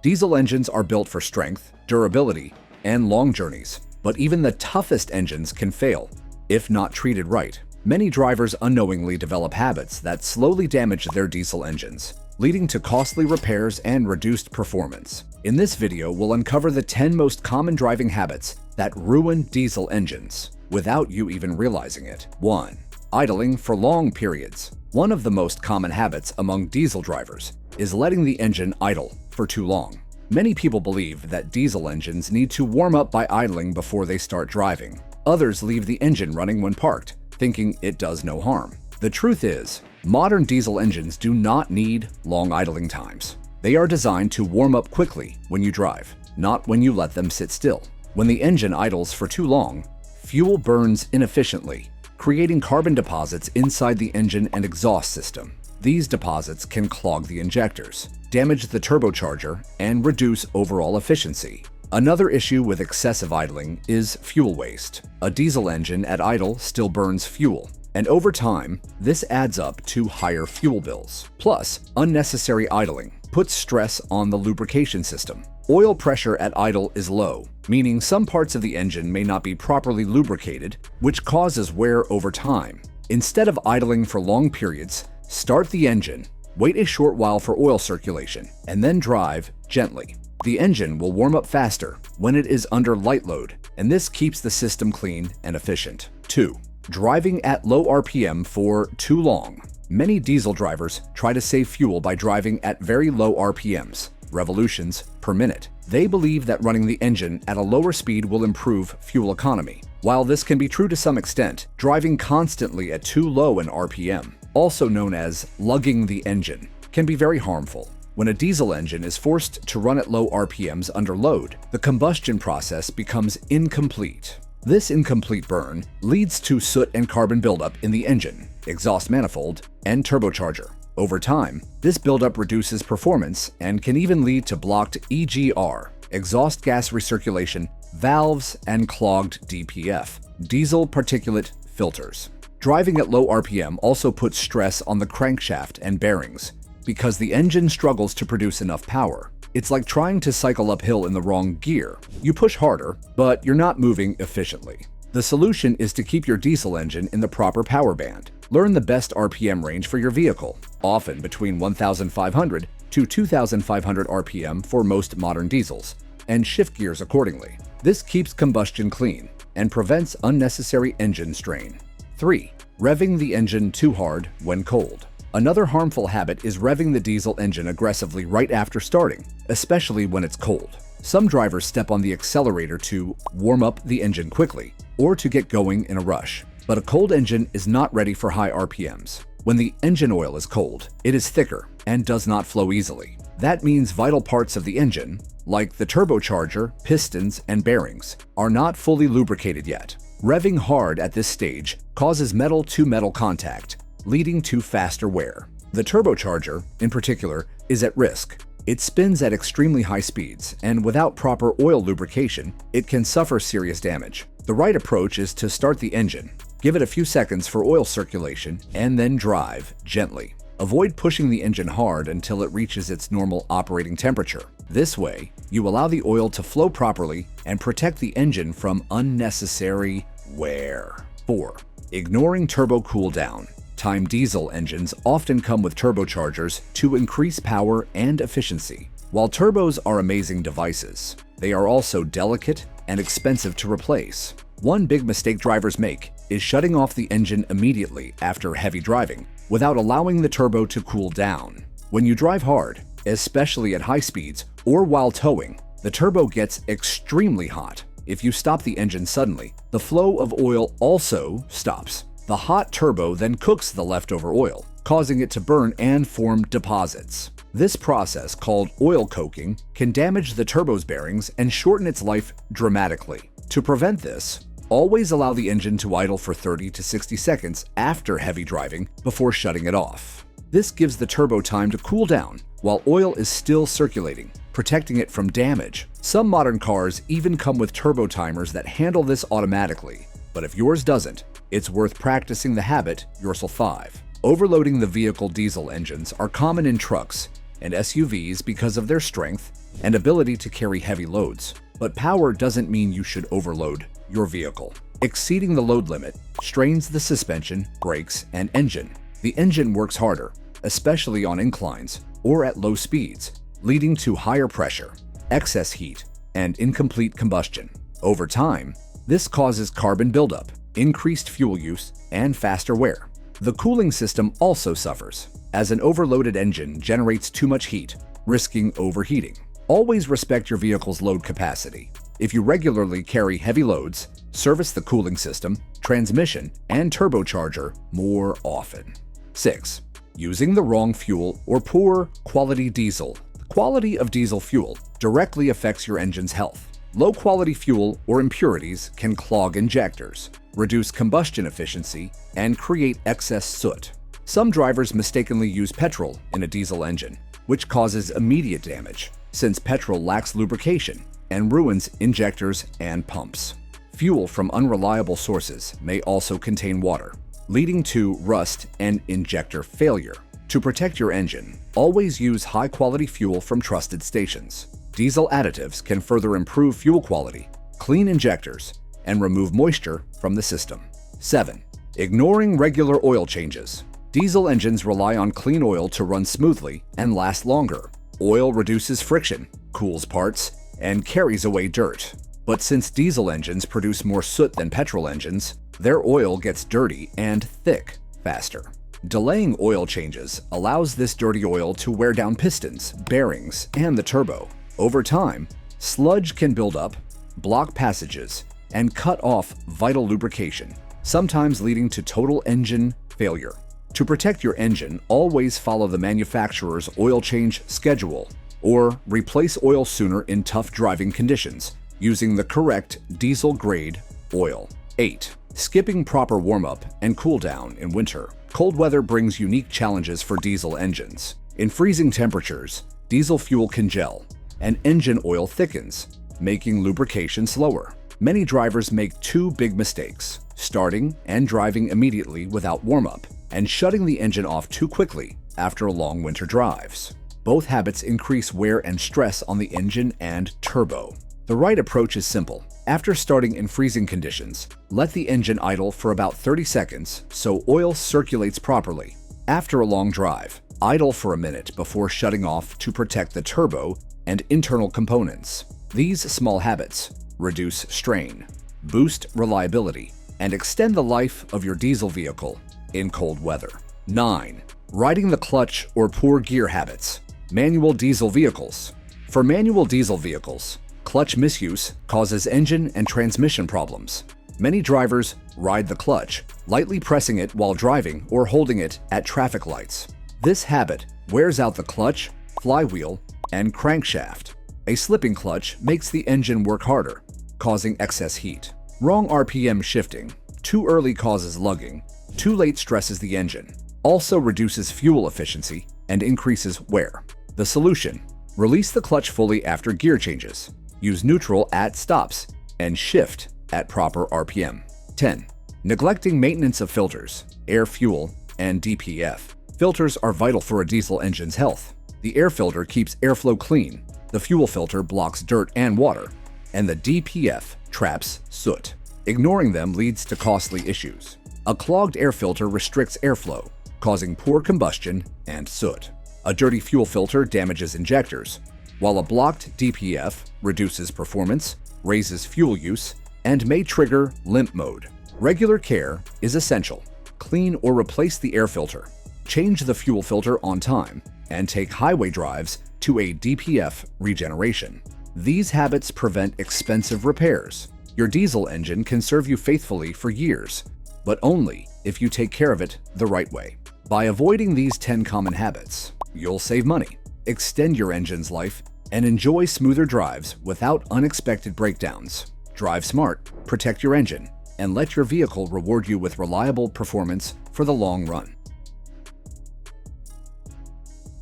Diesel engines are built for strength, durability, and long journeys, but even the toughest engines can fail if not treated right. Many drivers unknowingly develop habits that slowly damage their diesel engines, leading to costly repairs and reduced performance. In this video, we'll uncover the 10 most common driving habits that ruin diesel engines without you even realizing it. 1. Idling for long periods. One of the most common habits among diesel drivers is letting the engine idle for too long. Many people believe that diesel engines need to warm up by idling before they start driving. Others leave the engine running when parked, thinking it does no harm. The truth is, modern diesel engines do not need long idling times. They are designed to warm up quickly when you drive, not when you let them sit still. When the engine idles for too long, fuel burns inefficiently, creating carbon deposits inside the engine and exhaust system. These deposits can clog the injectors, damage the turbocharger, and reduce overall efficiency. Another issue with excessive idling is fuel waste. A diesel engine at idle still burns fuel, and over time, this adds up to higher fuel bills. Plus, unnecessary idling puts stress on the lubrication system. Oil pressure at idle is low, meaning some parts of the engine may not be properly lubricated, which causes wear over time. Instead of idling for long periods, start the engine, wait a short while for oil circulation, and then drive gently. The engine will warm up faster when it is under light load, and this keeps the system clean and efficient. 2. Driving at low RPM for too long. Many diesel drivers try to save fuel by driving at very low RPMs, revolutions per minute. They believe that running the engine at a lower speed will improve fuel economy. While this can be true to some extent, driving constantly at too low an RPM, also known as lugging the engine, can be very harmful. When a diesel engine is forced to run at low RPMs under load, the combustion process becomes incomplete. This incomplete burn leads to soot and carbon buildup in the engine, exhaust manifold, and turbocharger. Over time, this buildup reduces performance and can even lead to blocked EGR, exhaust gas recirculation, valves, and clogged DPF, diesel particulate filters. Driving at low RPM also puts stress on the crankshaft and bearings, because the engine struggles to produce enough power. It's like trying to cycle uphill in the wrong gear. You push harder, but you're not moving efficiently. The solution is to keep your diesel engine in the proper power band. Learn the best RPM range for your vehicle, often between 1,500 to 2,500 RPM for most modern diesels, and shift gears accordingly. This keeps combustion clean and prevents unnecessary engine strain. 3. Revving the engine too hard when cold. Another harmful habit is revving the diesel engine aggressively right after starting, especially when it's cold. Some drivers step on the accelerator to warm up the engine quickly or to get going in a rush. But a cold engine is not ready for high RPMs. When the engine oil is cold, it is thicker and does not flow easily. That means vital parts of the engine, like the turbocharger, pistons, and bearings, are not fully lubricated yet. Revving hard at this stage causes metal-to-metal contact, leading to faster wear. The turbocharger, in particular, is at risk. It spins at extremely high speeds, and without proper oil lubrication, it can suffer serious damage. The right approach is to start the engine, give it a few seconds for oil circulation, and then drive gently. Avoid pushing the engine hard until it reaches its normal operating temperature. This way, you allow the oil to flow properly and protect the engine from unnecessary wear. 4. Ignoring turbo cool down. Time diesel engines often come with turbochargers to increase power and efficiency. While turbos are amazing devices, they are also delicate and expensive to replace. One big mistake drivers make is shutting off the engine immediately after heavy driving without allowing the turbo to cool down. When you drive hard, especially at high speeds or while towing, the turbo gets extremely hot. If you stop the engine suddenly, the flow of oil also stops. The hot turbo then cooks the leftover oil, causing it to burn and form deposits. This process, called oil coking, can damage the turbo's bearings and shorten its life dramatically. To prevent this, always allow the engine to idle for 30 to 60 seconds after heavy driving before shutting it off. This gives the turbo time to cool down while oil is still circulating, protecting it from damage. Some modern cars even come with turbo timers that handle this automatically, but if yours doesn't, it's worth practicing the habit yourself. 5. Overloading the vehicle. Diesel engines are common in trucks and SUVs because of their strength and ability to carry heavy loads. But power doesn't mean you should overload your vehicle. Exceeding the load limit strains the suspension, brakes, and engine. The engine works harder, especially on inclines or at low speeds, leading to higher pressure, excess heat, and incomplete combustion. Over time, this causes carbon buildup, increased fuel use, and faster wear. The cooling system also suffers, as an overloaded engine generates too much heat, risking overheating. Always respect your vehicle's load capacity. If you regularly carry heavy loads, service the cooling system, transmission, and turbocharger more often. 6. Using the wrong fuel or poor quality diesel. The quality of diesel fuel directly affects your engine's health. Low-quality fuel or impurities can clog injectors, reduce combustion efficiency, and create excess soot. Some drivers mistakenly use petrol in a diesel engine, which causes immediate damage, since petrol lacks lubrication and ruins injectors and pumps. Fuel from unreliable sources may also contain water, leading to rust and injector failure. To protect your engine, always use high-quality fuel from trusted stations. Diesel additives can further improve fuel quality, clean injectors, and remove moisture from the system. 7. Ignoring regular oil changes. Diesel engines rely on clean oil to run smoothly and last longer. Oil reduces friction, cools parts, and carries away dirt. But since diesel engines produce more soot than petrol engines, their oil gets dirty and thick faster. Delaying oil changes allows this dirty oil to wear down pistons, bearings, and the turbo. Over time, sludge can build up, block passages, and cut off vital lubrication, sometimes leading to total engine failure. To protect your engine, always follow the manufacturer's oil change schedule or replace oil sooner in tough driving conditions using the correct diesel-grade oil. 8. Skipping proper warm-up and cool-down in winter. Cold weather brings unique challenges for diesel engines. In freezing temperatures, diesel fuel can gel, and engine oil thickens, making lubrication slower. Many drivers make two big mistakes: starting and driving immediately without warm-up, and shutting the engine off too quickly after long winter drives. Both habits increase wear and stress on the engine and turbo. The right approach is simple. After starting in freezing conditions, let the engine idle for about 30 seconds so oil circulates properly. After a long drive, idle for a minute before shutting off to protect the turbo and internal components. These small habits reduce strain, boost reliability, and extend the life of your diesel vehicle in cold weather. 9. Riding the clutch or poor gear habits. Manual diesel vehicles. For manual diesel vehicles, clutch misuse causes engine and transmission problems. Many drivers ride the clutch, lightly pressing it while driving or holding it at traffic lights. This habit wears out the clutch, flywheel, and crankshaft. A slipping clutch makes the engine work harder, causing excess heat. Wrong RPM shifting too early causes lugging, too late stresses the engine, also reduces fuel efficiency and increases wear. The solution: release the clutch fully after gear changes. Use neutral at stops and shift at proper RPM. 10. Neglecting maintenance of filters, air, fuel, and DPF. Filters are vital for a diesel engine's health. The air filter keeps airflow clean, the fuel filter blocks dirt and water, and the DPF traps soot. Ignoring them leads to costly issues. A clogged air filter restricts airflow, causing poor combustion and soot. A dirty fuel filter damages injectors, while a blocked DPF reduces performance, raises fuel use, and may trigger limp mode. Regular care is essential. Clean or replace the air filter, change the fuel filter on time, and take highway drives to a DPF regeneration. These habits prevent expensive repairs. Your diesel engine can serve you faithfully for years, but only if you take care of it the right way. By avoiding these 10 common habits, you'll save money, extend your engine's life, and enjoy smoother drives without unexpected breakdowns. Drive smart, protect your engine, and let your vehicle reward you with reliable performance for the long run.